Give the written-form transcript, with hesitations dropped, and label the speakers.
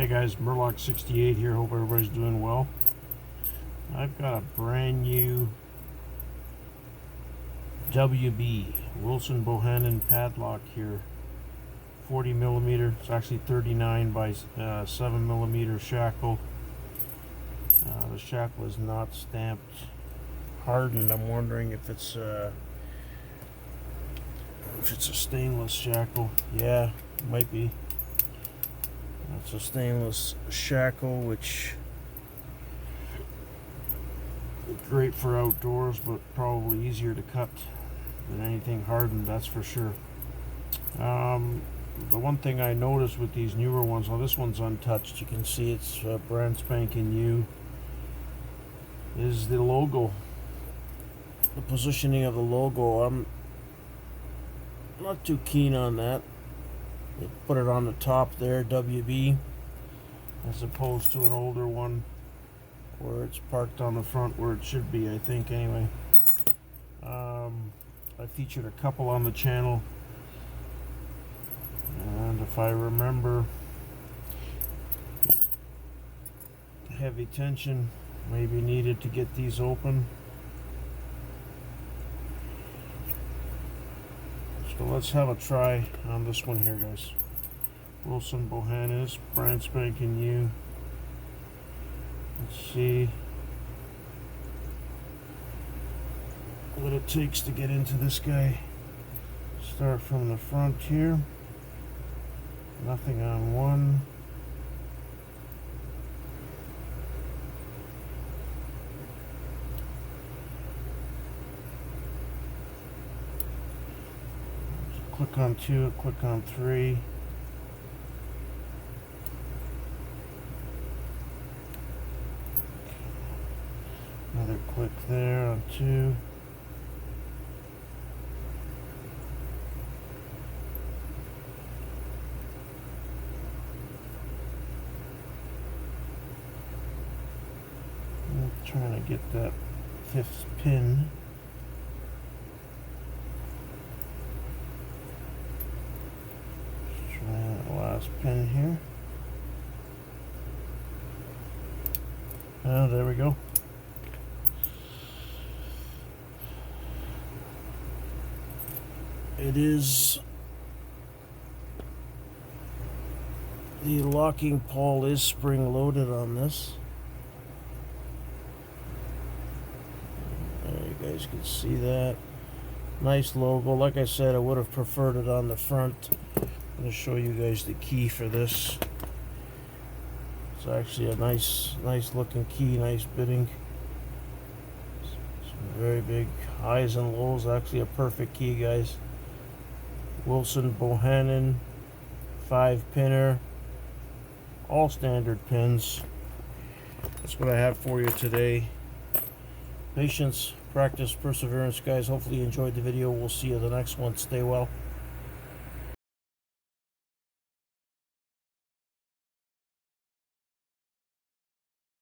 Speaker 1: Hey guys, MUR-LOCK 68 here. Hope everybody's doing well. I've got a brand new WB Wilson Bohannan padlock here. 40 millimeter. It's actually 39 by 7 millimeter shackle. The shackle is not stamped hardened. I'm wondering if it's a stainless shackle. Yeah, it might be. It's a stainless shackle, which is great for outdoors, but probably easier to cut than anything hardened, that's for sure. The one thing I noticed with these newer ones, well, this one's untouched, you can see it's brand spanking new, is the logo. The positioning of the logo, I'm not too keen on that. They put it on the top there, WB, as opposed to an older one where it's parked on the front where it should be, I think, anyway. I featured a couple on the channel, and if I remember, heavy tension may be needed to get these open. So let's have a try on this one here, guys. Wilson Bohannan is brand spanking new. Let's see what it takes to get into this guy. Start from the front here. Nothing on one. Click on 2, click on 3. Another click there on 2. I'm trying to get that 5th pin. Last pin here. Oh, there we go. It is, the locking pole is spring loaded on this. There, you guys can see that. Nice logo. Like I said, I would have preferred it on the front. I'm going to show you guys the key for this. It's actually a nice looking key, nice bitting. Some very big highs and lows. Actually a perfect key, guys. Wilson Bohannan 5-pinner, all standard pins. That's what I have for you today. Patience, practice, perseverance, guys. Hopefully you enjoyed the video. We'll see you in the next one. Stay well.